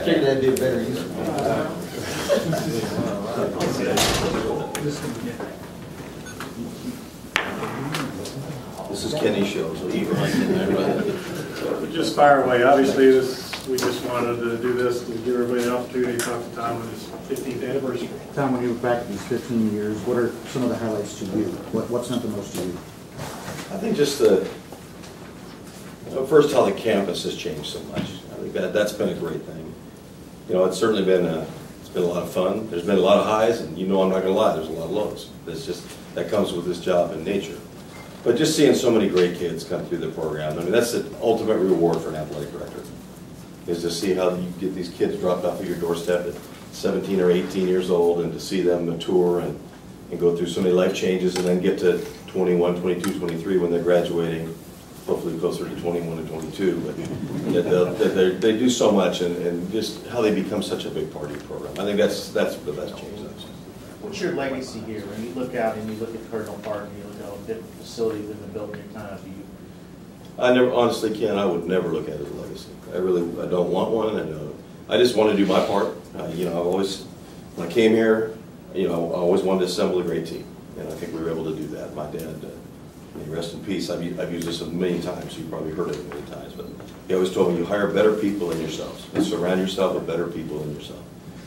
figured that'd be a better use. This is Kenny's show, so you just fire away. Obviously, we just wanted to do this to give everybody the opportunity to talk to Tom on his 15th anniversary. Tom, when you look back at these 15 years, what are some of the highlights to you? What's meant the most to you? I think just the, first how the campus has changed so much. I think that's been a great thing. You know, it's certainly been it's been a lot of fun. There's been a lot of highs, and you know I'm not going to lie, there's a lot of lows. It's just, that comes with this job in nature. But just seeing so many great kids come through the program, I mean, that's the ultimate reward for an athletic director, is to see how you get these kids dropped off at your doorstep at 17 or 18 years old, and to see them mature and go through so many life changes, and then get to 21, 22, 23 when they're graduating, hopefully closer to 21 and 22. But they do so much, and just how they become such a big part of your program. I think that's the best change. What's your legacy here? When you look out and you look at Cardinal Park and you look at all the different facilities that have been built in your time, I never, honestly, Ken, I would never look at it as a legacy. I don't want one. I just want to do my part. You know, I've always, when I came here, you know, I always wanted to assemble a great team, and I think we were able to do that. My dad, may rest in peace. I've used this a million times. You've probably heard it many times, but he always told me, you hire better people than yourselves, and surround yourself with better people than yourself.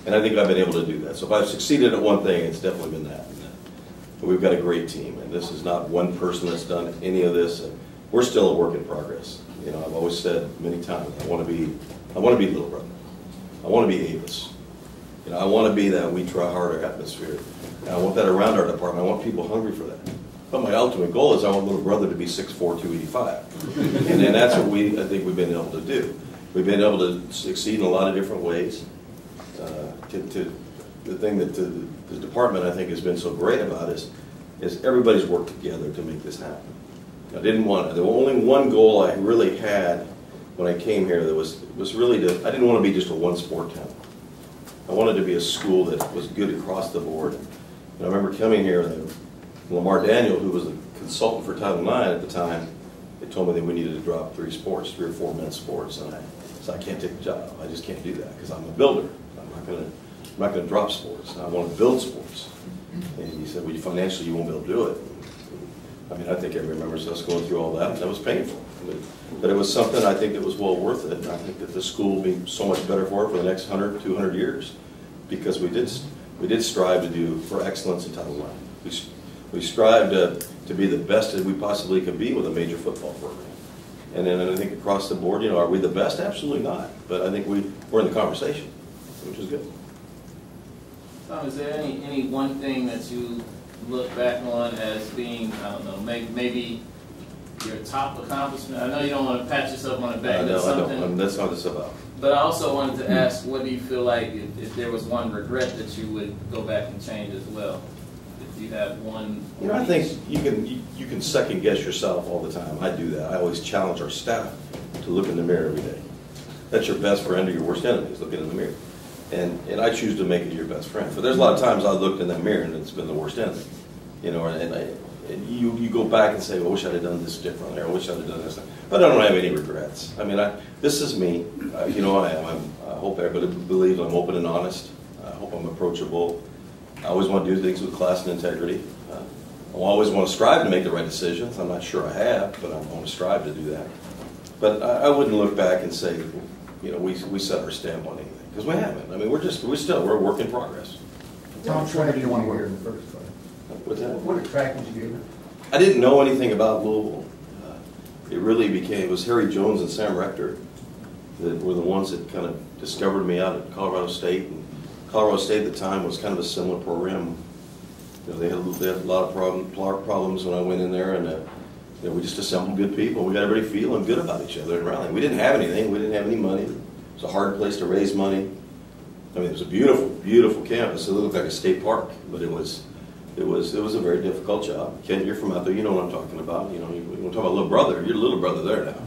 And I think I've been able to do that. So if I've succeeded at one thing, it's definitely been that. But we've got a great team, and this is not one person that's done any of this. And we're still a work in progress. You know, I've always said many times, I want to be little brother. I want to be Avis. You know, I want to be that we try harder atmosphere. And I want that around our department. I want people hungry for that. But my ultimate goal is I want little brother to be 6'4", 285. And that's what I think we've been able to do. We've been able to succeed in a lot of different ways. The thing that the department, I think, has been so great about is everybody's worked together to make this happen. I didn't want, there was only one goal I really had when I came here that was really I didn't want to be just a one-sport town. I wanted to be a school that was good across the board. And I remember coming here, and Lamar Daniel, who was the consultant for Title IX at the time, they told me that we needed to drop 3 or 4 men's sports, and I said, I can't take the job. I just can't do that because I'm a builder. I'm not going to drop sports. I want to build sports. And he said, well, financially, you won't be able to do it. I mean, I think everybody remembers us going through all that, and that was painful. But it was something I think that was well worth it, and I think that the school will be so much better for it for the next 100, 200 years, because we did strive to do for excellence in Title IX. We strived to be the best that we possibly could be with a major football program. And then I think across the board, you know, are we the best? Absolutely not. But I think we're in the conversation, which is good. Tom, is there any one thing that you look back on as being, I don't know, maybe your top accomplishment? I know you don't want to pat yourself on the back. No, I don't. That's not what it's about. But I also wanted to ask, what do you feel like if there was one regret that you would go back and change as well? If you have one. You know, I think you can second guess yourself all the time. I do that. I always challenge our staff to look in the mirror every day. That's your best friend or your worst enemy, is looking in the mirror. And I choose to make it your best friend. But there's a lot of times I looked in that mirror and it's been the worst enemy. You know, and you go back and say, well, I wish I'd have done this differently, or I wish I'd have done this. But I don't have any regrets. I mean, this is me. You know, I hope everybody believes I'm open and honest. I hope I'm approachable. I always want to do things with class and integrity. I always want to strive to make the right decisions. I'm not sure I have, but I want to strive to do that. But I wouldn't look back and say, you know, we set our stamp on anything, because we haven't. I mean, we're a work in progress. Tom, why did you want to work in the first place? What's that? What attracted you here? I didn't know anything about Louisville. It really it was Harry Jones and Sam Rector that were the ones that kind of discovered me out at Colorado State. And Colorado State at the time was kind of a similar program. You know, they had a lot of problems when I went in there, and you know, we just assembled good people. We got everybody feeling good about each other and rallying. We didn't have anything. We didn't have any money. It was a hard place to raise money. I mean, it was a beautiful, beautiful campus. It looked like a state park, but it was a very difficult job. Ken, you're from out there. You know what I'm talking about. You know, you want to talk about little brother. You're a little brother there now,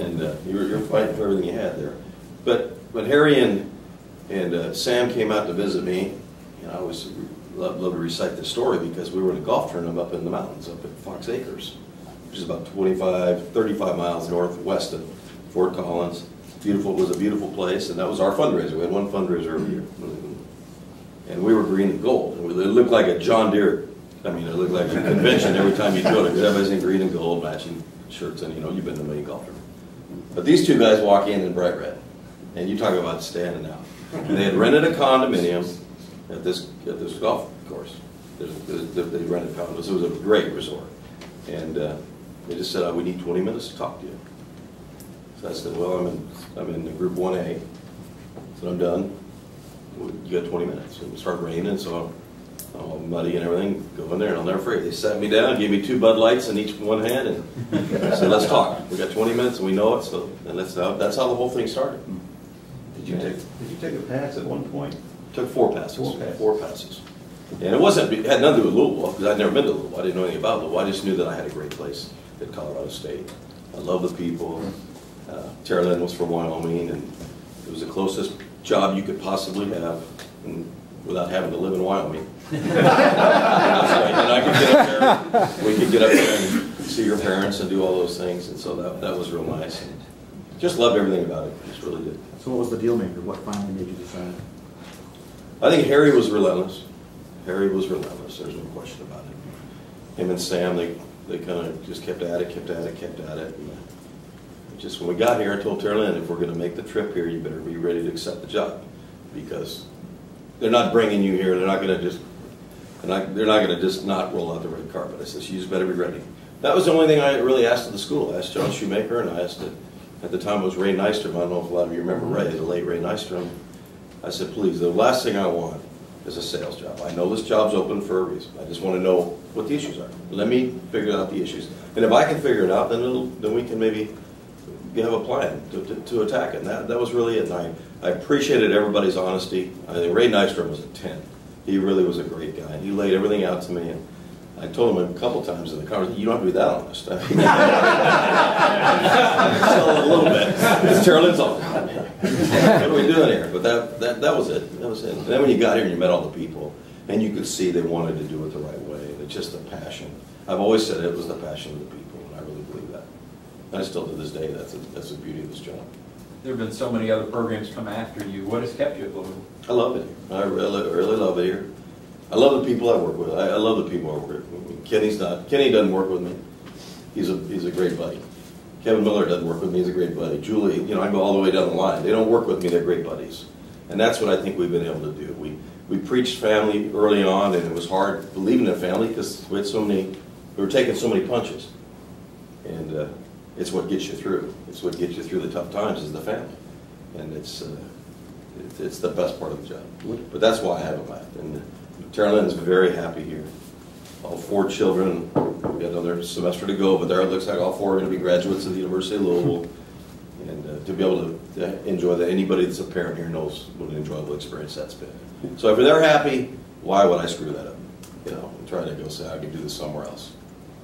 and you're fighting for everything you had there. But when Harry and Sam came out to visit me, you know, I always love to recite this story because we were in a golf tournament up in the mountains, up at Fox Acres, which is about 35 miles northwest of Fort Collins. beautiful. It was a beautiful place, and that was our fundraiser. We had one fundraiser every year, and we were green and gold. It looked like a John Deere. I mean, it looked like a convention every time you do it. Because everybody's in green and gold, matching shirts, and you've been to many golf tournaments. But these two guys walk in bright red, and you talk about standing out. And they had rented a condominium at this golf course. They rented condos. It was a great resort, and they just said, "We need 20 minutes to talk to you." So I said, "Well, I'm in Group 1A, so I'm done. You got 20 minutes." And it started raining, so I'm all muddy and everything. Go in there, and I'll never forget. They sat me down, gave me 2 Bud Lights in each one hand, and said, "Let's talk. We got 20 minutes, and we know it." So, and that's how the whole thing started. Did you take a pass at one point? Took 4 passes. 4 passes. 4 passes. And it had nothing to do with Louisville, because I'd never been to Louisville. I didn't know anything about Louisville. I just knew that I had a great place at Colorado State. I love the people. Tara Lynn was from Wyoming, and it was the closest job you could possibly have without having to live in Wyoming. And I could get up there, we could get up there and see your parents and do all those things, and so that was real nice. And just loved everything about it, just really did. So what was the deal maker? What finally made you decide? I think Harry was relentless. Harry was relentless, there's no question about it. Him and Sam, they kind of just kept at it. And just when we got here, I told Tara Lynn, if we're going to make the trip here, you better be ready to accept the job, because they're not bringing you here. They're not going to just not roll out the red carpet. I said, you just better be ready. That was the only thing I really asked of the school. I asked John Shoemaker, and I asked at the time it was Ray Nystrom. I don't know if a lot of you remember Ray, the late Ray Nystrom. I said, please, the last thing I want is a sales job. I know this job's open for a reason. I just want to know what the issues are. Let me figure out the issues. And if I can figure it out, then we can maybe have a plan to attack it. And that was really it. And I appreciated everybody's honesty. I think Ray Nystrom was a 10. He really was a great guy. And he laid everything out to me. And I told him a couple times in the car, you don't have to be that honest. I mean, sell it a little bit. It's Tara Lynn's all, God, man, what are we doing here? But that was it. That was it. And then when you got here and you met all the people, and you could see they wanted to do it the right way. And it's just the passion. I've always said it was the passion of the people, and I really believe that. And I still, to this day, that's the beauty of this job. There have been so many other programs come after you. What has kept you at Louisville? I love it. I really love it here. I love the people I work with. I love the people I work with. Kenny doesn't work with me. He's a great buddy. Kevin Miller doesn't work with me. He's a great buddy. Julie, I go all the way down the line. They don't work with me. They're great buddies. And that's what I think we've been able to do. We preached family early on, and it was hard believing in family because we were taking so many punches. And it's what gets you through. It's what gets you through the tough times is the family. And it's the best part of the job. But that's why I haven't left. And Tara Lynn is very happy here. All 4 children, we got another semester to go, but there it looks like all 4 are going to be graduates of the University of Louisville. And to be able to enjoy that, anybody that's a parent here knows what an enjoyable experience that's been. So if they're happy, why would I screw that up? And try to go say I could do this somewhere else.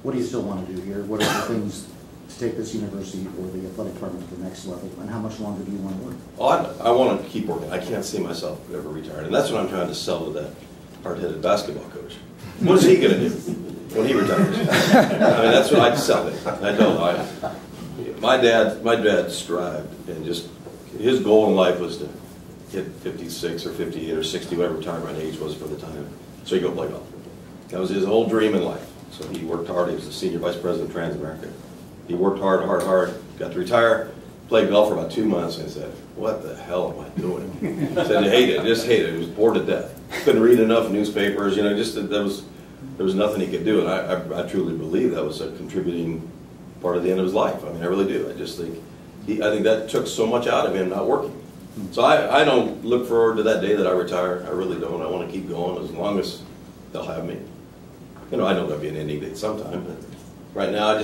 What do you still want to do here? What are the things to take this university or the athletic department to the next level? And how much longer do you want to work? Oh, I want to keep working. I can't see myself ever retiring. And that's what I'm trying to sell to that hard-headed basketball coach. What is he going to do when he retires? I mean, that's what I'd sell it. I don't. My dad strived, and just his goal in life was to hit 56 or 58 or 60, whatever retirement age was for the time, so he could go play golf. That was his whole dream in life. So he worked hard. He was the senior vice president of Transamerica. He worked hard, got to retire, played golf for about 2 months, and said, what the hell am I doing? Said, I hate it, just hate it. He was bored to death. Couldn't read enough newspapers, just there was nothing he could do. And I truly believe that was a contributing part of the end of his life. I mean, I really do. I just think, I think that took so much out of him not working. So I don't look forward to that day that I retire. I really don't. I want to keep going as long as they'll have me. I know there'll be an ending date sometime, but right now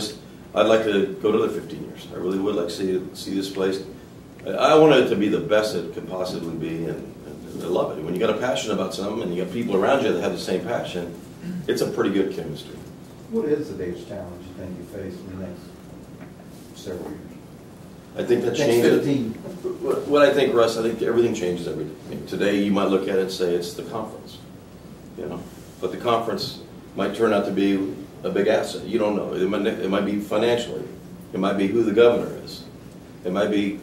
I'd like to go another 15 years. I really would like to see this place. I want it to be the best it can possibly be, and I love it. When you got a passion about something and you got people around you that have the same passion, it's a pretty good chemistry. What is the biggest challenge you think you face in the next several years? I think that Next changes. 15. What I think, Russ, I think everything changes every day. I mean, today you might look at it and say it's the conference, but the conference might turn out to be a big asset. You don't know. It might be financially. It might be who the governor is. It might be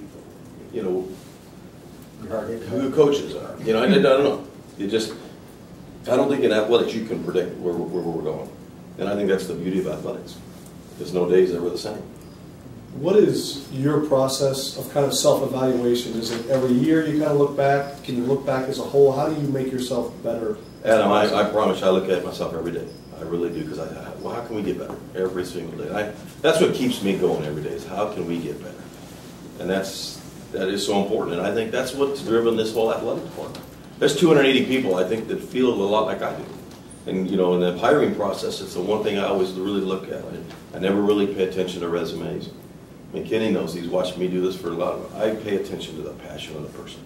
you know, who the coaches are. You know, I don't know. I don't think in athletics you can predict where we're going. And I think that's the beauty of athletics. There's no days ever the same. What is your process of kind of self-evaluation? Is it every year you kind of look back? Can you look back as a whole? How do you make yourself better? Adam, I promise I look at myself every day. I really do, because well, how can we get better every single day? That's what keeps me going every day, is how can we get better? And that is so important. And I think that's what's driven this whole athletic department. There's 280 people, I think, that feel a lot like I do. And, you know, in the hiring process, it's the one thing I always really look at. I never really pay attention to resumes. I mean, Kenny knows, he's watched me do this for a lot of it. I pay attention to the passion of the person.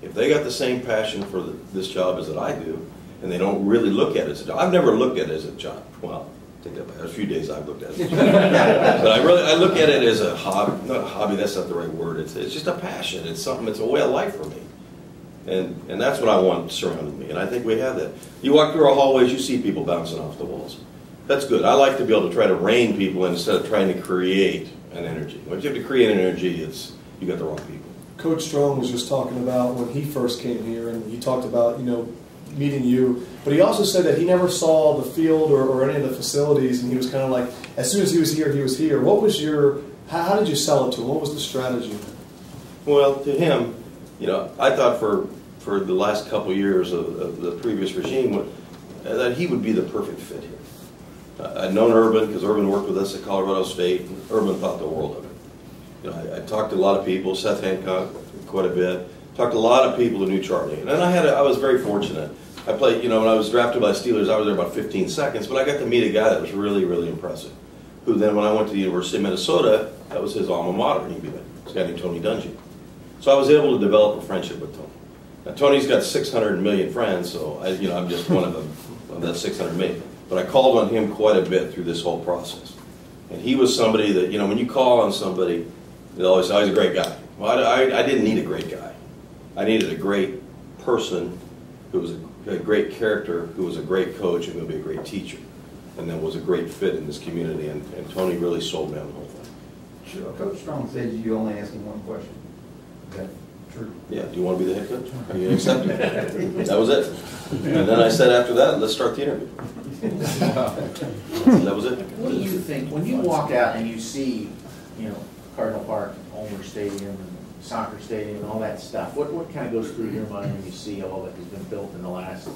If they got the same passion for this job as that I do, and they don't really look at it as a job. I've never looked at it as a job. Well, take that back. There's a few days I've looked at it. But I look at it as a hobby. Not a hobby, that's not the right word. It's just a passion. It's something, it's a way of life for me. And that's what I want surrounding me. And I think we have that. You walk through our hallways, you see people bouncing off the walls. That's good. I like to be able to try to rein people in instead of trying to create an energy. When you have to create an energy, you got the wrong people. Coach Strong was just talking about when he first came here, and he talked about, you know, meeting you, but he also said that he never saw the field or any of the facilities, and he was kind of like, as soon as he was here, he was here. What was how did you sell it to him? What was the strategy? Well, to him, you know, I thought for the last couple of years of the previous regime that he would be the perfect fit here. I'd known Urban, because Urban worked with us at Colorado State, and Urban thought the world of it. You know, I talked to a lot of people, Seth Hancock quite a bit, talked to a lot of people who knew Charlie, and I was very fortunate. I played, you know, when I was drafted by the Steelers, I was there about 15 seconds, but I got to meet a guy that was really, really impressive, who then when I went to the University of Minnesota, that was his alma mater, he'd be there. This guy named Tony Dungy. So I was able to develop a friendship with Tony. Now, Tony's got 600 million friends, so I'm just one of them, of that 600 million. But I called on him quite a bit through this whole process. And he was somebody that, you know, when you call on somebody, they always say, oh, he's a great guy. Well, I didn't need a great guy. I needed a great person who was a great character, who was a great coach, and going to be a great teacher, and then was a great fit in this community. And Tony really sold me on the whole thing. Sure. Coach Strong said you only asked him one question. Is that true? Yeah. Do you want to be the head coach? Are you going to accept it? That was it. And then I said after that, let's start the interview. That was it. What do you think, when you walk out and you see, you know, Cardinal Park, Ulmer Stadium, and soccer stadium, and all that stuff, what kind of goes through your mind when you see all that has been built in the last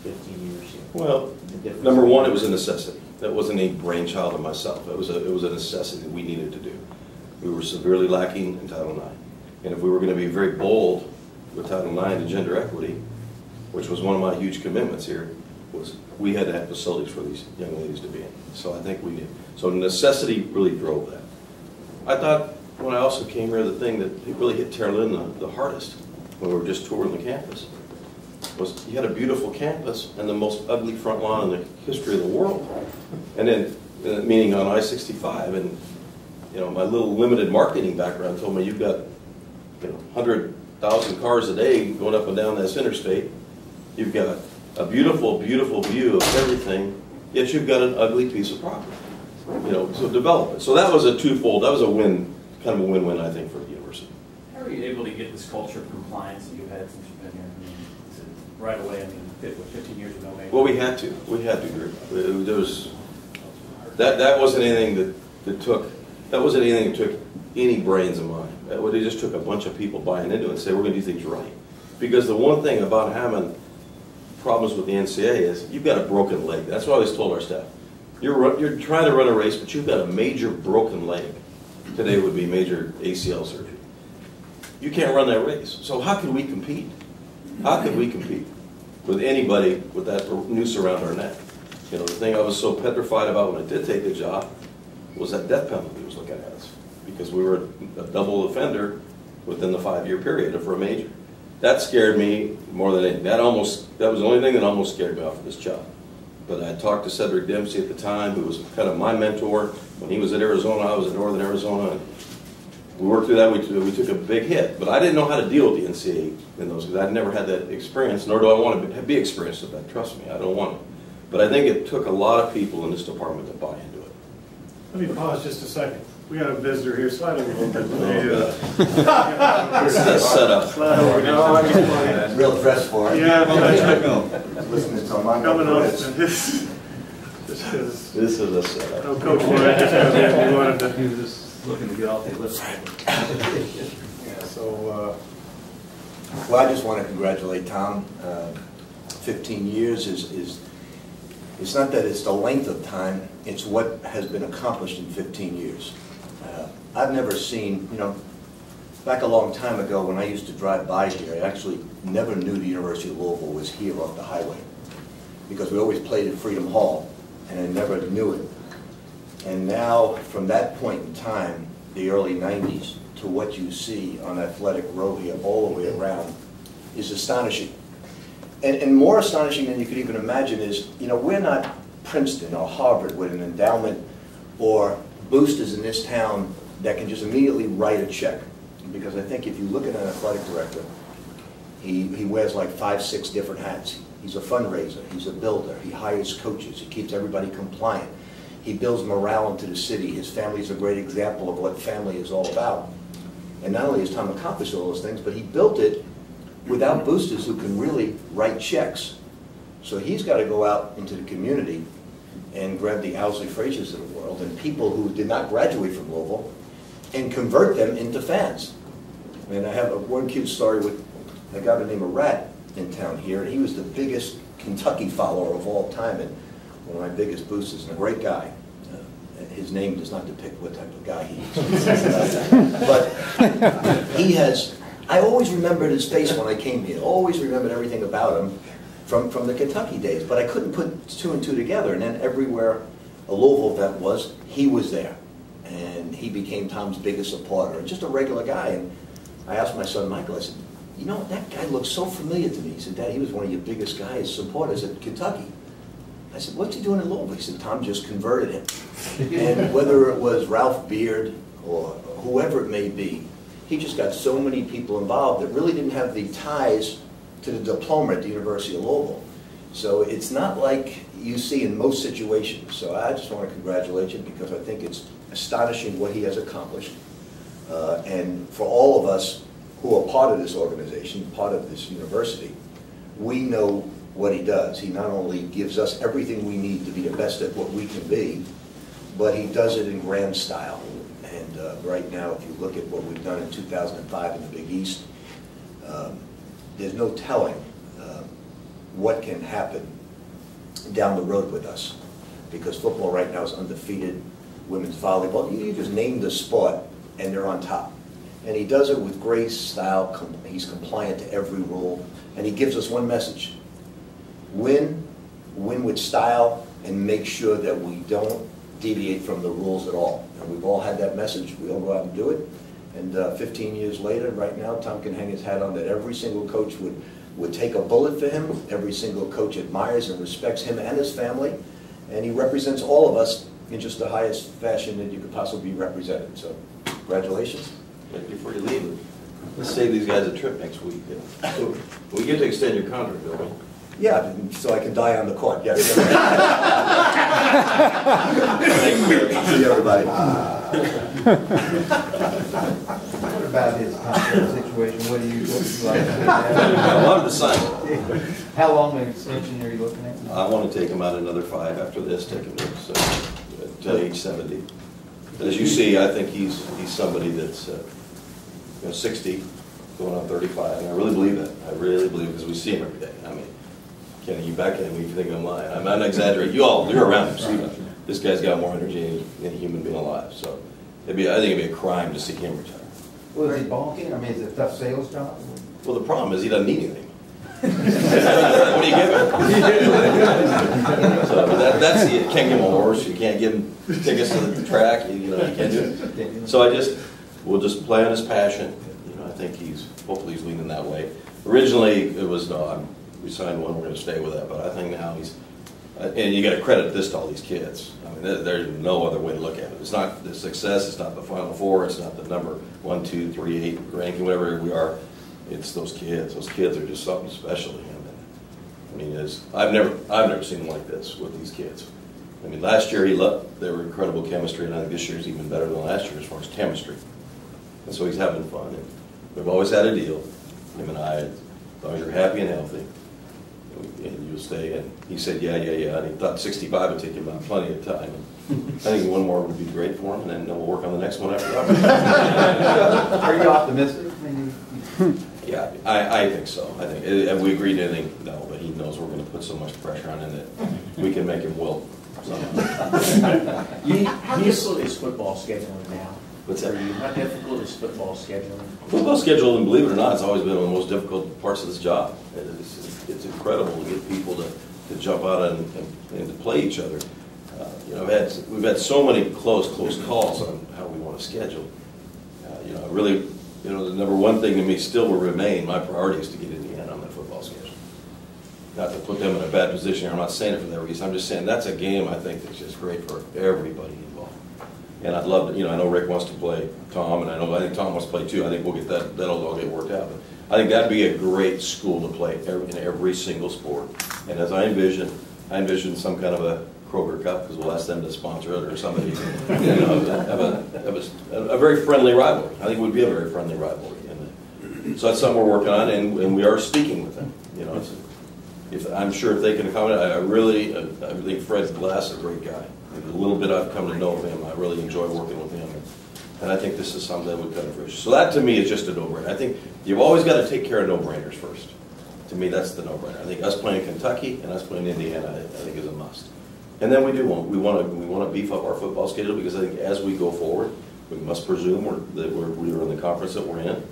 15 years? Well, number one, it was a necessity. That wasn't a brainchild of myself. It was a necessity that we needed to do. We were severely lacking in Title IX. And if we were going to be very bold with Title IX and gender equity, which was one of my huge commitments here, was we had to have facilities for these young ladies to be in. So I think we did. So necessity really drove that. I thought when I also came here, the thing that really hit Tara Lynn the hardest when we were just touring the campus was you had a beautiful campus and the most ugly front lawn in the history of the world. And then, meaning on I-65, and you know, my little limited marketing background told me you've got 100,000 cars a day going up and down this interstate. You've got a beautiful, beautiful view of everything, yet you've got an ugly piece of property. You know, so develop it. So that was a twofold. That was a win, kind of a win-win, I think, for the university. How are you able to get this culture of compliance that you've had since you've been here? I mean, is it right away? I mean, 15 years ago, maybe. Well, we had to. We had to, Drew. There was that wasn't anything that took. That wasn't anything that took any brains of mine. It just took a bunch of people buying into it and say we're going to do things right. Because the one thing about having problems with the NCAA is you've got a broken leg. That's what I always told our staff. You're trying to run a race, but you've got a major broken leg. Today would be major ACL surgery. You can't run that race. So how can we compete? How could we compete with anybody with that noose around our neck? You know, the thing I was so petrified about when I did take the job was that death penalty was looking at us because we were a double offender within the 5-year period for a major. That scared me more than anything. That was the only thing that almost scared me off of this job. But I talked to Cedric Dempsey at the time, who was kind of my mentor. When he was at Arizona, I was at Northern Arizona. And we worked through that. We took a big hit. But I didn't know how to deal with the NCAA in those, because I'd never had that experience, nor do I want to be experienced with that. Trust me, I don't want it. But I think it took a lot of people in this department to buy into it. Let me pause just a second. We got a visitor here, slide over a little bit. This is a setup. Slide over. No, I just wanted Real dress for it. Yeah, Listening to my coming up. voice. Just because, This is a setup. no, Coach wanted to, we wanted to. He was just looking to get off the list. Yeah, so, well, I just want to congratulate Tom. 15 years is, it's not that it's the length of time, it's what has been accomplished in 15 years. I've never seen, you know, back a long time ago when I used to drive by here, I actually never knew the University of Louisville was here off the highway, because we always played at Freedom Hall, and I never knew it. And now, from that point in time, the early 90s, to what you see on Athletic Row here all the way around is astonishing. And more astonishing than you could even imagine is, you know, we're not Princeton or Harvard with an endowment or boosters in this town that can just immediately write a check. Because I think if you look at an athletic director, he wears like 5, 6 different hats. He's a fundraiser, he's a builder, he hires coaches, he keeps everybody compliant. He builds morale into the city. His family's a great example of what family is all about. And not only has Tom accomplished all those things, but he built it without boosters who can really write checks. So he's got to go out into the community and grab the Owsley Frazier's of the world and people who did not graduate from Louisville and convert them into fans. And I have one cute story with a guy by the name of Rat in town here. He was the biggest Kentucky follower of all time and one of my biggest boosters, and a great guy. His name does not depict what type of guy he is. But he has, I always remembered his face when I came here, always remembered everything about him from the Kentucky days, but I couldn't put 2 and 2 together. And then everywhere a Louisville event was, he was there. And he became Tom's biggest supporter, and just a regular guy. And I asked my son Michael, I said, you know, that guy looks so familiar to me. He said, Dad, he was one of your biggest guys, supporters at Kentucky. I said, what's he doing in Louisville? He said, Tom just converted him. And whether it was Ralph Beard or whoever it may be, he just got so many people involved that really didn't have the ties to the diploma at the University of Louisville. So it's not like you see in most situations. So I just want to congratulate you because I think it's astonishing what he has accomplished. And for all of us who are part of this organization, part of this university, we know what he does. He not only gives us everything we need to be the best at what we can be, but he does it in grand style. And right now, if you look at what we've done in 2005 in the Big East, there's no telling what can happen down the road with us. Because football right now is undefeated, women's volleyball, you just name the sport and they're on top. And he does it with great style, he's compliant to every rule, and he gives us one message. Win with style, and make sure that we don't deviate from the rules at all. And we've all had that message, we all go out and do it. And 15 years later, right now, Tom can hang his hat on that every single coach would take a bullet for him, every single coach admires and respects him and his family, and he represents all of us in just the highest fashion that you could possibly be represented. So, congratulations. Before you leave, let's save these guys a trip next week. We get to extend your contract, don't we? Yeah, so I can die on the court, yes. See everybody. What about his contract situation? What do you like to say? I wanted to sign it. How long an extension are you looking at? I want to take him out another 5 after this, take him to age 70. As you see, I think he's somebody that's 60, going on 35, and I really believe that. I really believe it because we see him every day. I mean, Kenny, you back at me if you think I'm lying. I'm not exaggerating. You're around him, see that. This guy's got more energy than a human being alive. So I think it'd be a crime to see him retire. Well, is he balking? I mean, is it a tough sales job? Well, the problem is he doesn't need anything. What do you give him? So that's it. You can't give him a horse. You can't give him tickets to the track. You can't do it. So we'll just play on his passion. I think hopefully he's leaning that way. Originally, it was no. We signed one. We're going to stay with that. But I think now he's, and you got to credit this to all these kids. I mean, there's no other way to look at it. It's not the success. It's not the Final Four. It's not the number 1, 2, 3, 8 ranking, whatever we are. It's those kids. Those kids are just something special to him. I mean, I've never seen him like this with these kids. I mean, last year they were incredible chemistry, and I think this year's even better than last year as far as chemistry. And so he's having fun. And we've always had a deal, him and I, as long as you're happy and healthy, and you'll stay. And he said, yeah. And he thought 65 would take him about plenty of time. And I think one more would be great for him, and then we'll work on the next one after that. Are you optimistic? Yeah, I think so. I think, have we agreed to anything? No, but he knows we're going to put so much pressure on him that we can make him wilt. How difficult is football scheduling now? What's that? How difficult is football scheduling? Football scheduling, believe it or not, it's always been one of the most difficult parts of this job. It's incredible to get people to jump out and to play each other. You know, we've had so many close calls on how we want to schedule. You know, really, you know, the number one thing to me still will remain, my priority is to get Indiana on that football schedule. Not to put them in a bad position. I'm not saying it for that reason. I'm just saying that's a game I think that's just great for everybody involved. And I'd love to, you know, I know Rick wants to play Tom, and I think Tom wants to play too. I think we'll get that'll all get worked out. But I think that'd be a great school to play in every single sport. And as I envision some kind of a Kroger Cup, because we'll ask them to sponsor it or somebody, you know, have a very friendly rivalry. I think it would be a very friendly rivalry. And so that's something we're working on, and we are speaking with them. You know, I'm sure if they can accommodate, I think Fred Glass is a great guy. The little bit I've come to know of him, I really enjoy working with him. And I think this is something that would cut it for us. So that to me is just a no-brainer. I think you've always got to take care of no-brainers first. To me, that's the no-brainer. I think us playing Kentucky and us playing Indiana, I think is a must. And then we want to beef up our football schedule, because I think as we go forward, we must presume that we're in the conference that we're in.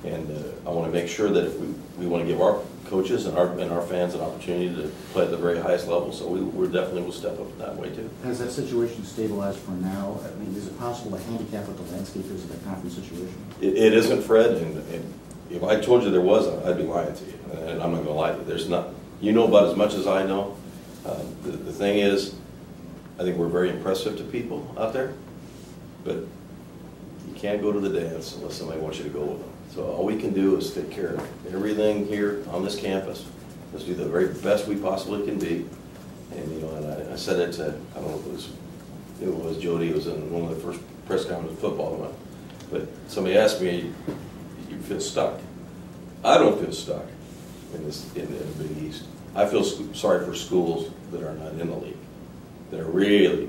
And I want to make sure that if we want to give our coaches and our fans an opportunity to play at the very highest level, so we definitely will step up in that way too. Has that situation stabilized for now? I mean, is it possible to handicap what the landscape is of the conference situation? It isn't, Fred, and if I told you there was, I'd be lying to you, and I'm not going to lie to you. There's not. You know about as much as I know. The thing is, I think we're very impressive to people out there, but you can't go to the dance unless somebody wants you to go with them. So all we can do is take care of everything here on this campus. Let's do the very best we possibly can be. And you know, and I said it to, I don't know if it was Jody. It was in one of the first press conferences of football. But somebody asked me, "You feel stuck?" I don't feel stuck in the Big East. I feel sorry for schools that are not in the league, that are really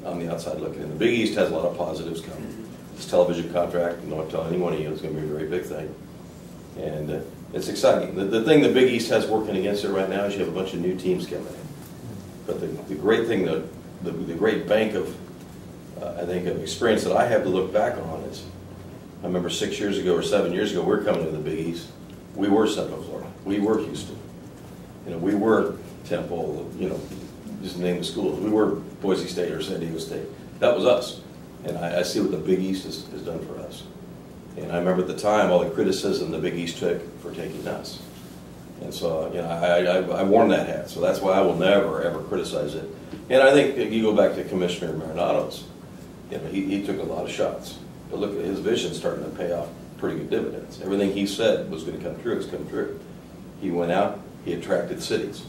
on the outside looking in. The Big East has a lot of positives coming. This television contract, you know, I'll tell any one of you, it's going to be a very big thing. And it's exciting. The thing the Big East has working against it right now is you have a bunch of new teams coming in. But the great thing, the great bank of, I think, of experience that I have to look back on is, I remember 6 years ago or 7 years ago, we were coming to the Big East. We were Central Florida. We were Houston. You know, we were Temple, you know, just name the schools. We were Boise State or San Diego State. That was us. And I see what the Big East has done for us. And I remember at the time all the criticism the Big East took for taking us. And so, you know, I worn that hat. So that's why I will never, ever criticize it. And I think you go back to Commissioner Marinado's, you know, he took a lot of shots. But look at his vision starting to pay off pretty good dividends. Everything he said was going to come true has come true. He went out, he attracted cities,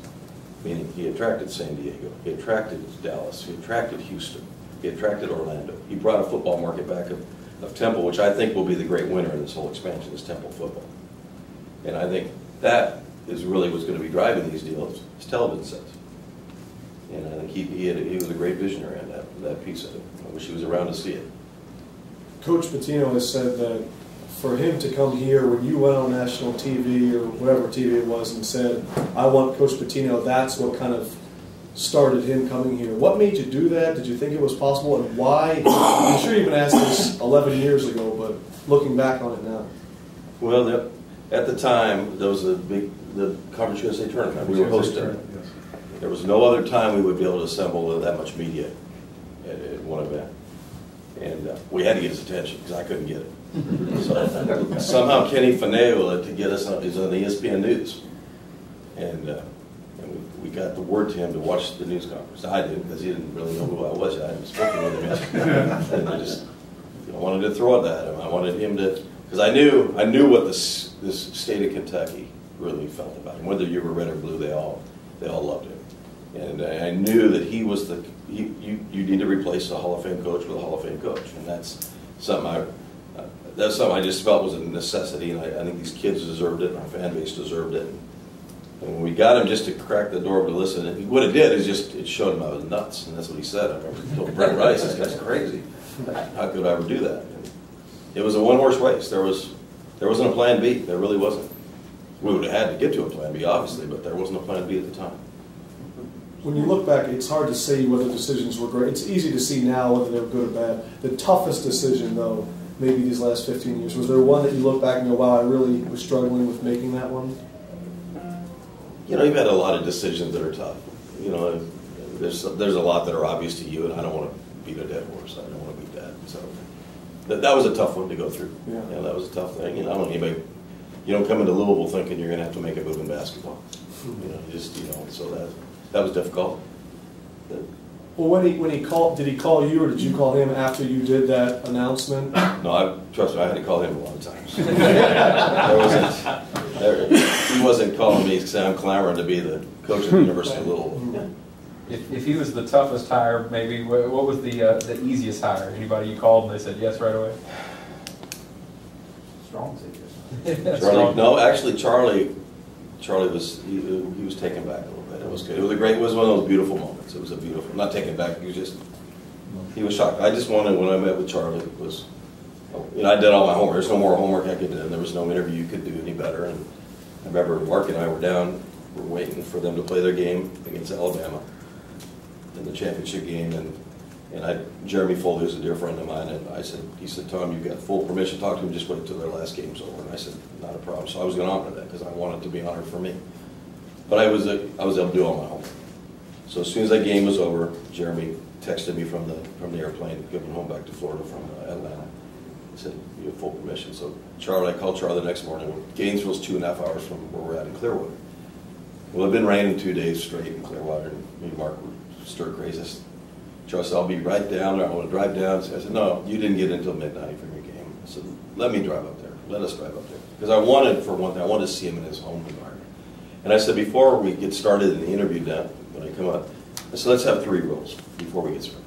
meaning he attracted San Diego, he attracted Dallas, he attracted Houston. He attracted Orlando. He brought a football market back of Temple, which I think will be the great winner in this whole expansion, is Temple football. And I think that is really what's going to be driving these deals, is television sets. And I think he was a great visionary on that piece of it. I wish he was around to see it. Coach Pitino has said that for him to come here, when you went on national TV or whatever TV it was and said, "I want Coach Pitino," that's what kind of started him coming here. What made you do that? Did you think it was possible, and why? I'm sure you've been asked this 11 years ago, but looking back on it now. Well, at the time, there was the Conference USA tournament. We were hosting. There was no other time we would be able to assemble that much media at one event. And we had to get his attention because I couldn't get it. So somehow Kenny finagled it to get us on, he's on the ESPN News. And we got the word to him to watch the news conference. I didn't, because he didn't really know who I was. I hadn't spoken with him yet. And I wanted to throw it at him. I wanted him to, because I knew what this state of Kentucky really felt about him. Whether you were red or blue, they all loved him. And I knew that he was you need to replace a Hall of Fame coach with a Hall of Fame coach. And that's something I just felt was a necessity, and I think these kids deserved it, and our fan base deserved it. And when we got him just to crack the door to listen, and what it did is just, it showed him I was nuts, and that's what he said. I remember he told Brent Rice, this guy's crazy. How could I ever do that? And it was a one-horse race. There wasn't a plan B. There really wasn't. We would have had to get to a plan B, obviously, but there wasn't a plan B at the time. When you look back, it's hard to say whether decisions were great. It's easy to see now whether they were good or bad. The toughest decision, though, maybe these last 15 years, was there one that you look back and go, wow, I really was struggling with making that one? You know, you've had a lot of decisions that are tough. You know, there's a lot that are obvious to you, and I don't want to beat a dead horse. I don't want to beat that. So that was a tough one to go through. Yeah. You know, that was a tough thing. You know, I don't know anybody. You don't come into Louisville thinking you're going to have to make a move in basketball. You know, so that was difficult. Well, when he called, did he call you or did you call him after you did that announcement? No, trust me, I had to call him a lot of times. He wasn't calling me because I'm clamoring to be the coach of the University of Louisville. If he was the toughest hire, maybe what was the easiest hire? Anybody you called and they said yes right away? Strong said yes. Charlie, no, actually Charlie was he was taken back a little bit. It was good. It was one of those beautiful moments. It was a beautiful. Not taken back. He was shocked. I just wanted, when I met with Charlie, was, you know, I did all my homework. There's no more homework I could do. There was no interview you could do any better. And I remember Mark and I were down. We're waiting for them to play their game against Alabama in the championship game, and Jeremy Foley was a dear friend of mine, and he said, Tom, you've got full permission to talk to him, just wait till their last game's over. And I said, not a problem. So I was going to honor that because I wanted it to be honored for me. But I was able to do all my homework. So as soon as that game was over, Jeremy texted me from the airplane, going home back to Florida from Atlanta. He said, you have full permission. So I called Charlie the next morning. Gainesville's 2.5 hours from where we're at in Clearwater. Well, it had been raining 2 days straight in Clearwater, and me and Mark were stir crazy. Charlie said, I'll be right down there. I want to drive down. So I said, no, you didn't get until midnight from your game. I said, let me drive up there. Let us drive up there. Because I wanted, for one thing, I wanted to see him in his home environment. And I said, before we get started in the interview down, when I come up, I said, let's have 3 rules before we get started.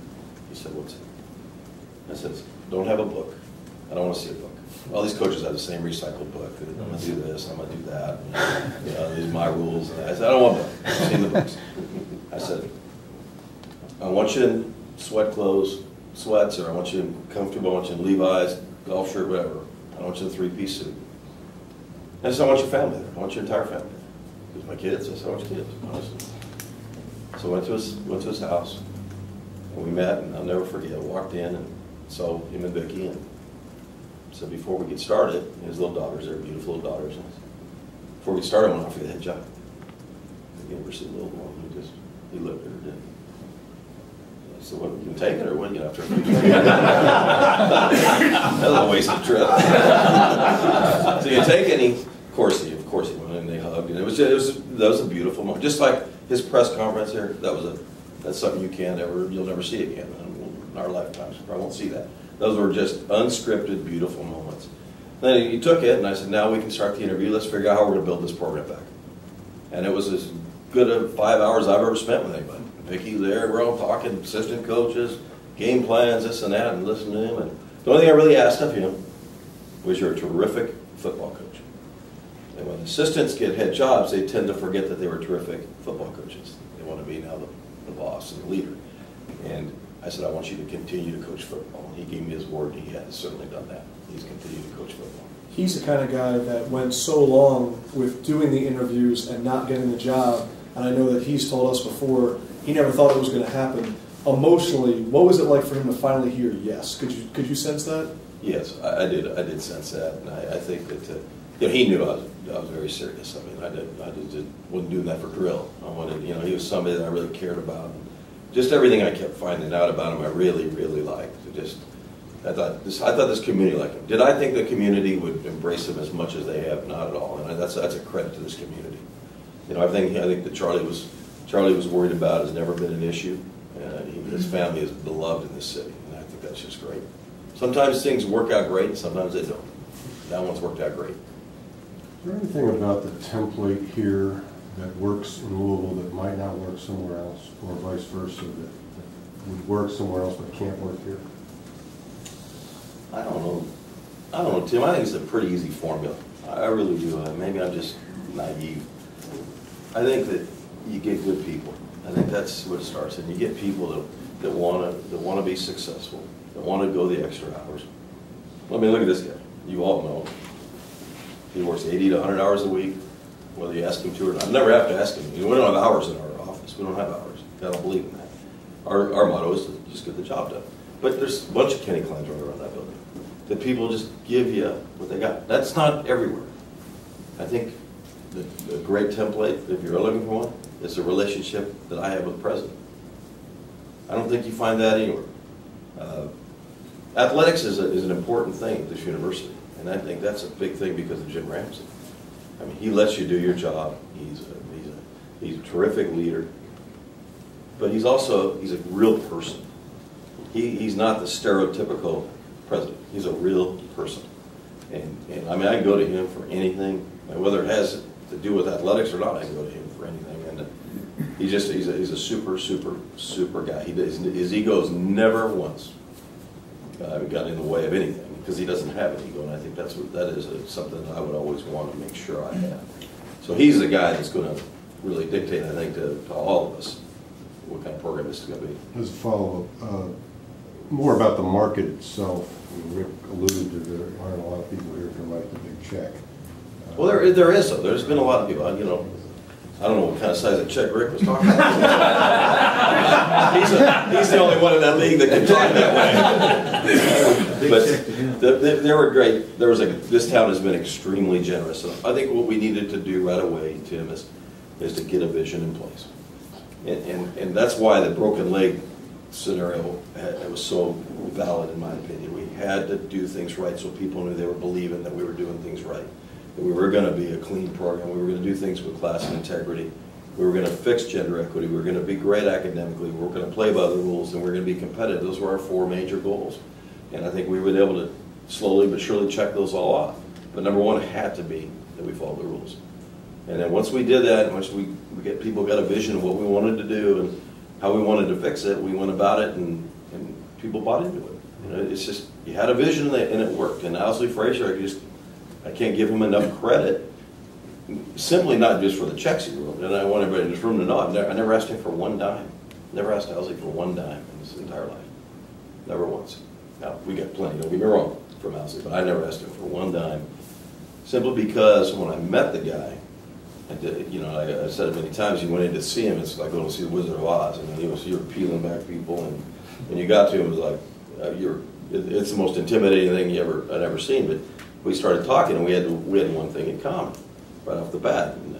He said, what's it? I said, don't have a book. I don't want to see a book. All these coaches have the same recycled book. I'm going to do this, I'm going to do that. You know, these are my rules. And I said, I don't want a book. I've seen the books. I said, I want you in sweat clothes, sweats, or I want you in comfortable, I want you in Levi's, golf shirt, whatever. I want you in a 3-piece suit. And I said, I want your family there. I want your entire family there. Because my kids, I said, I want your kids. So I went to his house, and we met, and I'll never forget. I walked in and saw him and Vicky, and said, before we get started, his little daughters, they're beautiful little daughters. Before we get started, I want to offer you the head job at the University of Louisville. He looked at her, didn't he? So what, you can take it or what, you know, after a week? That was a waste of trip. So you take it, and of course he went, and they hugged, and that was a beautiful moment. Just like his press conference here, that's something you'll never see again in our lifetimes. I won't see that. Those were just unscripted, beautiful moments. Then he took it, and I said, now we can start the interview. Let's figure out how we're going to build this program back. And it was as good a 5 hours I've ever spent with anybody. Vicky's there, we're all talking, assistant coaches, game plans, this and that, and listening to him. And the only thing I really asked of him was, you're a terrific football coach. And when assistants get head jobs, they tend to forget that they were terrific football coaches. They want to be now the boss and the leader. And I said, I want you to continue to coach football. And he gave me his word, and he has certainly done that. He's continued to coach football. He's the kind of guy that went so long with doing the interviews and not getting the job. And I know that he's told us before, he never thought it was going to happen. Emotionally, what was it like for him to finally hear yes? Could you sense that? Yes, I did sense that, and I think that you know, he knew I was very serious. I mean, I just wasn't doing that for drill. I wanted, you know, he was somebody that I really cared about. Just everything I kept finding out about him, I really, really liked. I thought this community liked him. Did I think the community would embrace him as much as they have? Not at all, and that's a credit to this community. You know, I think that Charlie was worried about has never been an issue. His family is beloved in this city, and I think that's just great. Sometimes things work out great, and sometimes they don't. That one's worked out great. Is there anything about the template here that works in Louisville that might not work somewhere else, or vice versa, that would work somewhere else but can't work here? I don't know, Tim. I think it's a pretty easy formula. I really do. Maybe I'm just naive. I think that you get good people. I think that's what it starts. And you get people that want to be successful, that want to go the extra hours. I mean, look at this guy. You all know. He works 80 to 100 hours a week, whether you ask him to or not. I never have to ask him. We don't have hours in our office. We don't have hours. I don't believe in that. Our motto is to just get the job done. But there's a bunch of Kenny Kleins running around that building. That people just give you what they got. That's not everywhere. I think the great template, if you're looking for one, is a relationship that I have with the president. I don't think you find that anywhere. Athletics is an important thing at this university, and I think that's a big thing because of Jim Ramsey. I mean, he lets you do your job. He's a terrific leader, but he's a real person. He's not the stereotypical president. He's a real person. And I mean, I can go to him for anything, whether it has to do with athletics or not, I can go to him for anything. And he's a super guy. His ego is never once got in the way of anything, because he doesn't have an ego, and I think that is something that I would always want to make sure I have. So he's the guy that's going to really dictate, I think, to all of us what kind of program this is going to be. As a follow-up, more about the market itself. Rick alluded to there aren't a lot of people here who can write the big check. Well, there is, though. There's been a lot of people. I don't know what kind of size of check Rick was talking about. He's the only one in that league that can talk that way. But they were great. This town has been extremely generous. So I think what we needed to do right away, Tim, is to get a vision in place. And that's why the broken leg scenario was so valid, in my opinion. We had to do things right so people knew they were believing that we were doing things right. That we were going to be a clean program. We were going to do things with class and integrity. We were going to fix gender equity. We were going to be great academically. We were going to play by the rules, and we were going to be competitive. Those were our 4 major goals. And I think we were able to slowly but surely check those all off. But number one had to be that we followed the rules. And then once we did that, once people got a vision of what we wanted to do and how we wanted to fix it, we went about it, and people bought into it. It's just, you had a vision and it worked. And Owsley Frazier, I can't give him enough credit, simply not just for the checks he wrote. And I want everybody in this room to know, I never asked him for one dime. Never asked Owsley for one dime in his entire life. Never once. Now, we got plenty, don't get me wrong, from Owsley, but I never asked him for one dime. Simply because when I met the guy, I said it many times, you went in to see him, it's like going to see the Wizard of Oz. I mean, you were peeling back people, and when you got to him, it was like, it's the most intimidating thing I'd ever seen. But we started talking, and we had one thing in common right off the bat. And,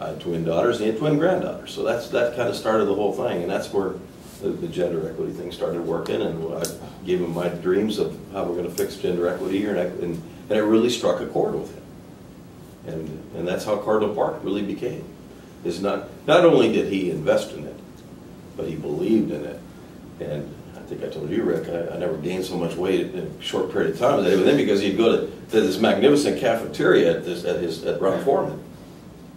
I had twin daughters, and he had twin granddaughters. So that kind of started the whole thing, and that's where the gender equity thing started working. And I gave him my dreams of how we're going to fix gender equity here, and it really struck a chord with him. And that's how Cardinal Park really became. It's not only did he invest in it, but he believed in it. And I think I told you, Rick, I never gained so much weight in a short period of time as I did with him, because he'd go to this magnificent cafeteria at Brown Foreman.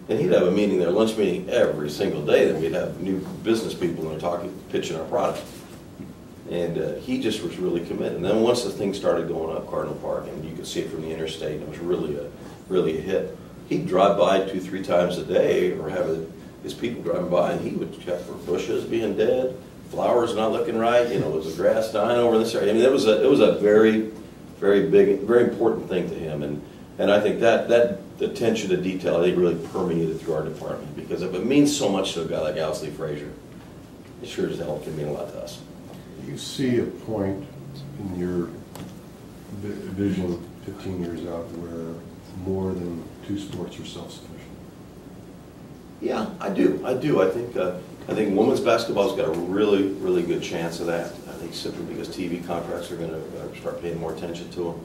And he'd have a meeting there, lunch meeting every single day, that we'd have new business people and talking, pitching our product. And he just was really committed. And then once the thing started going up, Cardinal Park, and you could see it from the interstate, and it was really a hit. He'd drive by 2-3 times a day, or have his people driving by, and he would check for bushes being dead, flowers not looking right. Was the grass dying over this area? I mean, it was a very, very big, very important thing to him, and I think that attention to detail, I think, really permeated through our department, because if it means so much to a guy like Owsley Frazier, it sure as hell can mean a lot to us. You see a point in your vision 15 years out where more than 2 sports are self-sufficient? Yeah, I do. I think women's basketball's got a really, really good chance of that. I think simply because TV contracts are going to start paying more attention to them.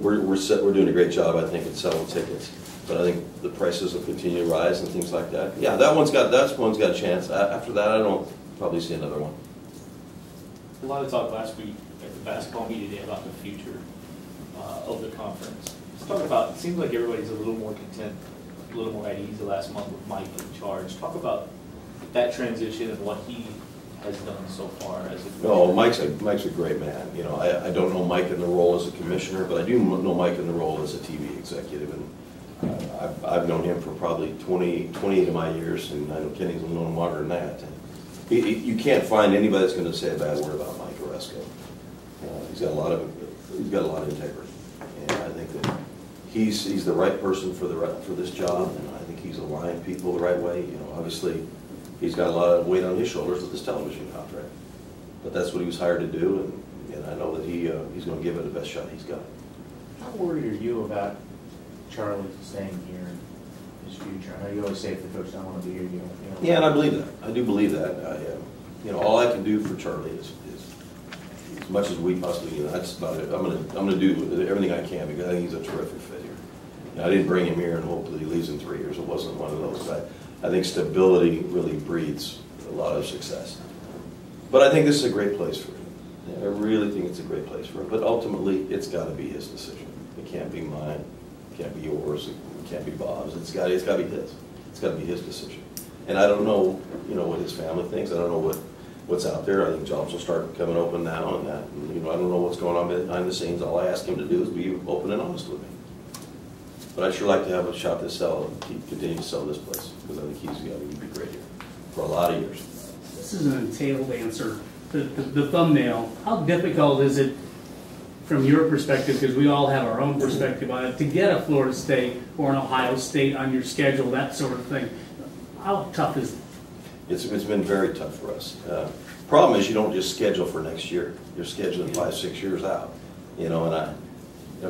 We're doing a great job, I think, at selling tickets, but I think the prices will continue to rise and things like that. Yeah, that one's got a chance. After that, I don't probably see another one. A lot of talk last week at the basketball media day about the future of the conference. Let's talk about, it seems like everybody's a little more content a little more at ease the last month with Mike in charge. Talk about that transition and what he has done so far as a commissioner. No, Mike's a great man. You know, I don't know Mike in the role as a commissioner, but I do know Mike in the role as a TV executive. And I've known him for probably 28 of my years, and I know Kenny's known him longer than that. You can't find anybody that's going to say a bad word about Mike Oresco. He's got a lot of integrity, and I think that he's the right person for this job, and I think he's aligned people the right way. You know, obviously he's got a lot of weight on his shoulders with this television contract, but that's what he was hired to do, and I know that he's going to give it the best shot he's got. How worried are you about Charlie staying here and his future? I know you always say if the coach don't want to be here, you don't. Yeah, and I believe that. I do believe that. You know, all I can do for Charlie is as much as we possibly can. That's about it. I'm gonna do everything I can because I think he's a terrific fit here. You know, I didn't bring him here and hope that he leaves in 3 years. It wasn't one of those. But I think stability really breeds a lot of success. But I think this is a great place for him. I really think it's a great place for him. But ultimately, it's got to be his decision. It can't be mine. It can't be yours. It can't be Bob's. It's got to be his. It's got to be his decision. And I don't know, you know, what his family thinks. I don't know what's out there. I think jobs will start coming open now and that. And, you know, I don't know what's going on behind the scenes. All I ask him to do is be open and honest with me. But I'd sure like to have a shot to sell and continue to sell this place because I think he'd be great here for a lot of years. This is an entailed answer. The thumbnail, how difficult is it from your perspective, because we all have our own perspective on it, to get a Florida State or an Ohio State on your schedule, that sort of thing? How tough is it? It's been very tough for us. Problem is you don't just schedule for next year. You're scheduling 5, 6 years out. You know, and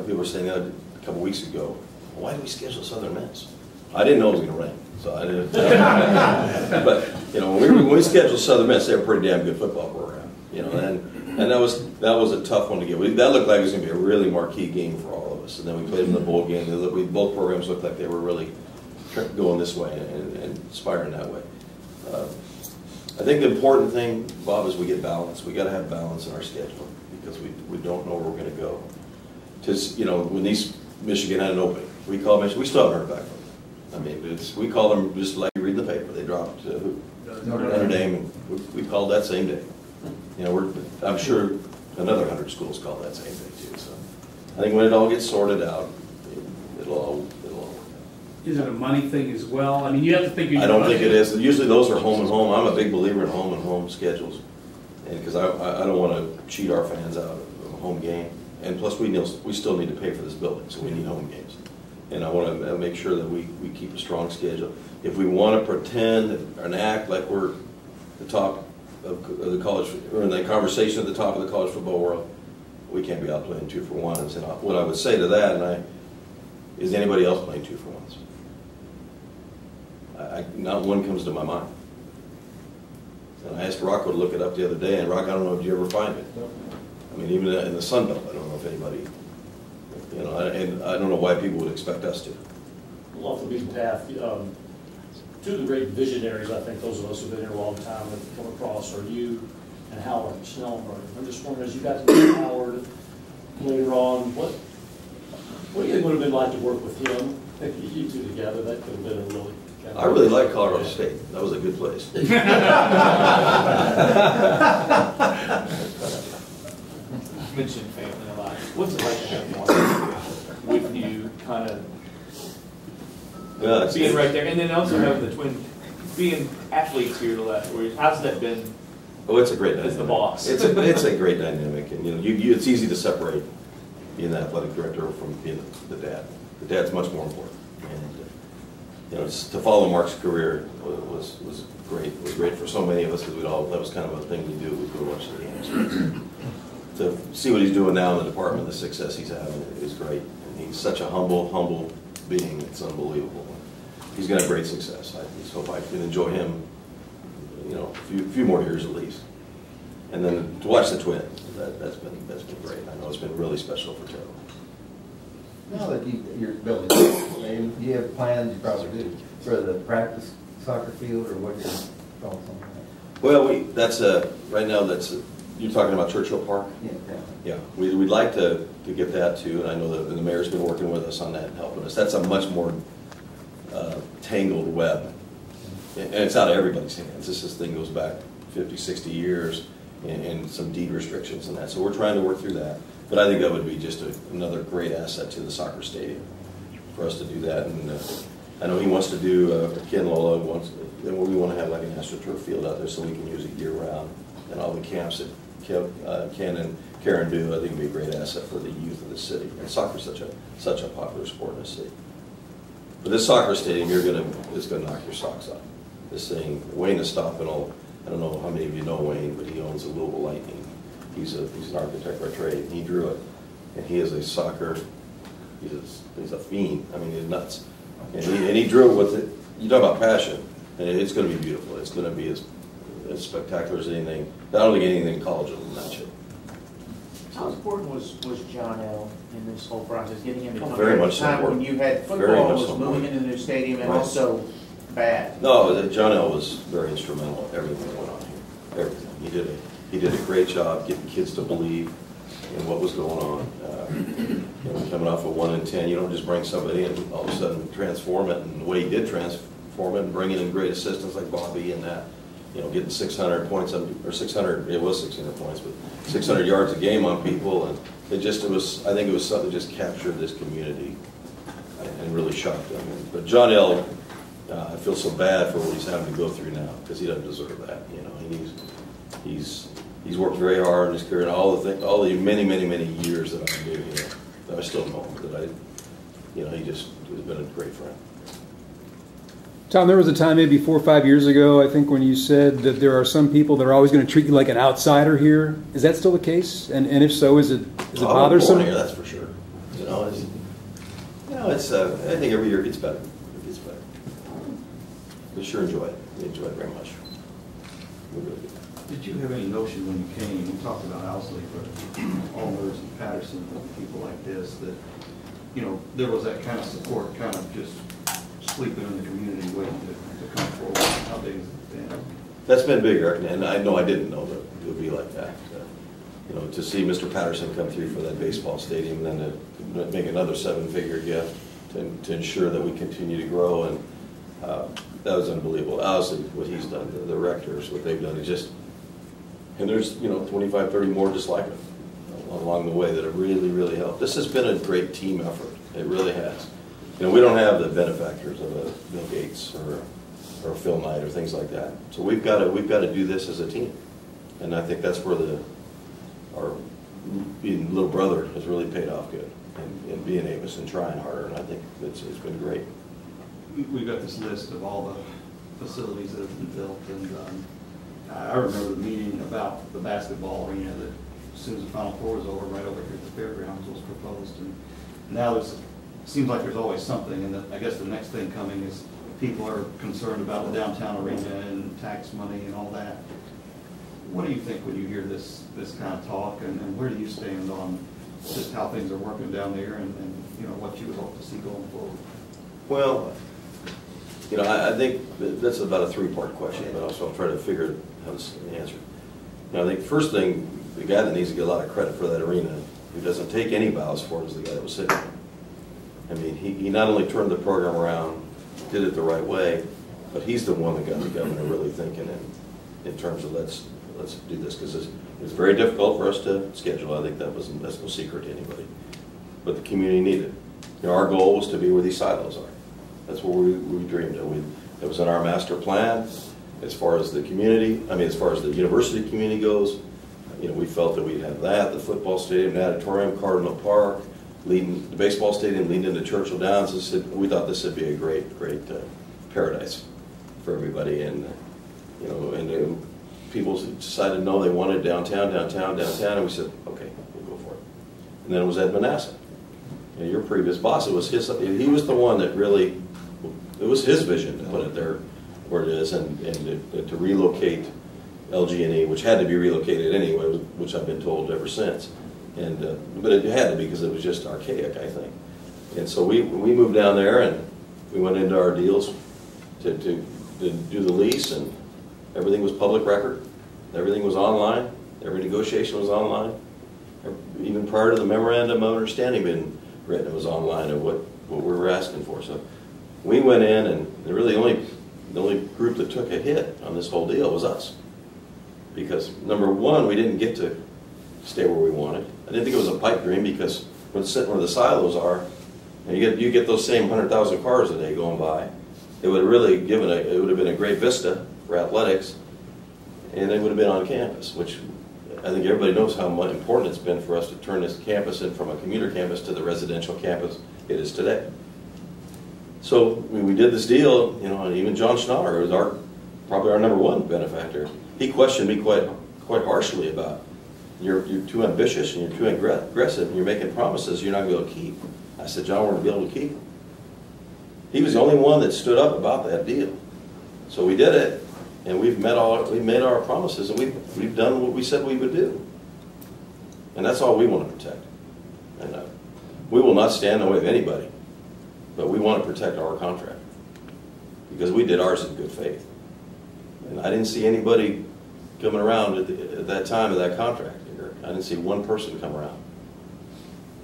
people were saying that a couple weeks ago, why do we schedule Southern Miss? I didn't know it was going to rain, so I didn't. But you know, when we scheduled Southern Miss, they have a pretty damn good football program. You know, and that was a tough one to get. That looked like it was going to be a really marquee game for all of us. And then we played in the bowl game. Both programs looked like they were really going this way and aspiring that way. I think the important thing, Bob, is we get balance. We got to have balance in our schedule because we don't know where we're going to go. Just, you know, when Michigan had an opening, we called Michigan. We still haven't heard back from them. I mean, we call them just like you read in the paper. They dropped Notre Dame, and we called that same day. You know, I'm sure another 100 schools called that same day too. So I think when it all gets sorted out, it'll all work out. Is it a money thing as well? I mean, you have to think. I don't think it is. Usually those are home and home. I'm a big believer in home and home schedules, and because I don't want to cheat our fans out of a home game. And plus, we still need to pay for this building, so we need home games. And I want to make sure that we keep a strong schedule. If we want to pretend and act like we're the top of the college, or in the conversation at the top of the college football world, we can't be out playing 2-for-1s. And what I would say to that, is anybody else playing 2-for-1s? Not one comes to my mind. And I asked Rocco to look it up the other day, and Rocco, I don't know if you ever find it. I mean, even in the Sun Belt, I don't know if anybody, you know, and I don't know why people would expect us to. Off the beaten path, two of the great visionaries, I think those of us who've been here a long time have come across are you and Howard Snellberg. I'm just wondering, as you got to know Howard later on, what do you think would have been like to work with him? I think you two together, that could have been a really... I really like Colorado State. That was a good place. You mentioned family a lot. What's it like to have one with you, kind of being right there, and then also having the twin, being athletes here the last 4 years? How's that been? Oh, it's a great dynamic. As the boss, it's a great dynamic, and you know, it's easy to separate being the athletic director from being the dad. The dad's much more important. And you know, to follow Mark's career was great. It was great for so many of us because that was kind of a thing we do. We'd go watch the games. To see what he's doing now in the department, the success he's having is great. And he's such a humble being. It's unbelievable. He's going to have great success. I just hope I can enjoy him, you know, a few more years at least. And then to watch the twins, that's been great. I know it's been really special for Terrell. Now that you're building, do you have plans, you probably do, for the practice soccer field, or what your thoughts on that? Well, right now you're talking about Churchill Park? Yeah. We'd like to get that too, and I know that the mayor's been working with us on that and helping us. That's a much more tangled web. And it's out of everybody's hands. This thing goes back 50, 60 years and some deed restrictions and that. So we're trying to work through that. But I think that would be just another great asset to the soccer stadium for us to do that. And I know he wants to do, Ken Lola wants, then we want to have like an AstroTurf field out there so we can use it year round. And all the camps that Ken and Karen do, I think would be a great asset for the youth of the city. And soccer is such a popular sport in the city. But this soccer stadium, it's gonna knock your socks off. This thing, Wayne Estoppel, I don't know how many of you know Wayne, but he owns the Louisville Lightning. He's an architect by trade. He drew it, and he is a soccer. He's a fiend. I mean, he's nuts. And he drew it with it. You talk about passion, and it's going to be beautiful. It's going to be as spectacular as anything. I don't think anything in college will match it. How important was John L. in this whole process, getting him to come Very here much at a time so. when you had Very football much was so. moving into the new stadium and Right. also bad? No, John L. was very instrumental in everything that went on here. Everything. He did a great job getting kids to believe in what was going on. Coming off of 1 in 10, you don't just bring somebody in and all of a sudden transform it. And the way he did transform it and bringing in great assistants like Bobby and that, getting 600 points or 600, it was 600 points, but 600 yards a game on people, and I think it was something that just captured this community and really shocked them. But John L., I feel so bad for what he's having to go through now because he doesn't deserve that. He's worked very hard in his career, and all the many years that I knew him, that I still know him, he just has been a great friend. Tom, there was a time maybe 4 or 5 years ago, I think, when you said that there are some people that are always going to treat you like an outsider here. Is that still the case? And if so, is it bothersome? Here, that's for sure. I think every year it gets better. It gets better. We sure enjoy it. We enjoy it very much. We really do. Did you have any notion when you came, we talked about Owsley, but Allmers and Patterson and people like this, that, there was that kind of support, kind of just sleeping in the community waiting to come forward? How big has it been? That's been bigger, and I didn't know that it would be like that. To see Mr. Patterson come through for that baseball stadium, and then to make another 7-figure gift to ensure that we continue to grow, and that was unbelievable. Owsley, what he's done, the rectors, what they've done, and there's 25, 30 more just like him along the way that have really helped. This has been a great team effort. It really has. We don't have the benefactors of a Bill Gates or a Phil Knight or things like that. So we've got to do this as a team, and I think that's where our being little brother has really paid off good, and being Amos and trying harder. And I think it's been great. We've got this list of all the facilities that have been built, and I remember the meeting about the basketball arena that as soon as the Final Four was over, right over here at the fairgrounds was proposed, and now it seems like there's always something, and I guess the next thing coming is people are concerned about the downtown arena and tax money and all that. What do you think when you hear this kind of talk, and where do you stand on just how things are working down there, and what you would hope to see going forward? Well, I think that's about a 3-part question, but also I'll try to figure out how to answer. I think the first thing, the guy that needs to get a lot of credit for that arena, who doesn't take any bows for it, is the guy that was sitting there. I mean, he not only turned the program around, did it the right way, but he's the one that got the governor really thinking in terms of let's do this, because it's very difficult for us to schedule. I think that's no secret to anybody. But the community needed it. Our goal was to be where these silos are. That's what we dreamed of. It was in our master plan. As far as the community, as far as the university community goes, we felt that we'd have that, the football stadium, the auditorium, Cardinal Park, the baseball stadium leading into Churchill Downs. We thought this would be a great paradise for everybody. And people decided no, they wanted downtown, and we said, okay, we'll go for it. And then it was Ed Manasseh. Your previous boss, he was the one that really, it was his vision to put it there where it is, and to relocate LG&E, which had to be relocated anyway, which I've been told ever since. But it had to be because it was just archaic, I think. And so we moved down there, and we went into our deals to do the lease, and everything was public record. Everything was online. Every negotiation was online. Even prior to the memorandum of understanding being written, it was online of what we were asking for. So we went in, and And really, the only group that took a hit on this whole deal was us. Because, number one, we didn't get to stay where we wanted. I didn't think it was a pipe dream because when it's sitting where the silos are, and you get those same 100,000 cars a day going by, it would have really it would have been a great vista for athletics, and it would have been on campus, which I think everybody knows how much important it's been for us to turn this campus in from a commuter campus to the residential campus it is today. So we did this deal, you know, and even John Schnauer, who was probably our number one benefactor, he questioned me quite harshly about you're too ambitious and you're too aggressive and you're making promises you're not going to be able to keep. I said, John, we're going to be able to keep them. He was the only one that stood up about that deal. So we did it, and we've made our promises, and we've done what we said we would do. And that's all we want to protect. And we will not stand in the way of anybody, but we want to protect our contract because we did ours in good faith. And I didn't see anybody coming around at that time of that contract. I didn't see one person come around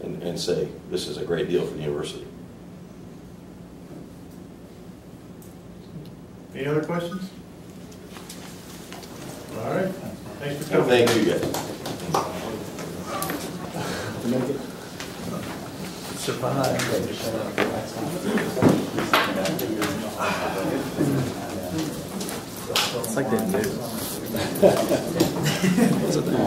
and say, this is a great deal for the university. Any other questions? All right. Thanks for coming. Thank you, guys. To make it survive. It's like that new. What's the thing?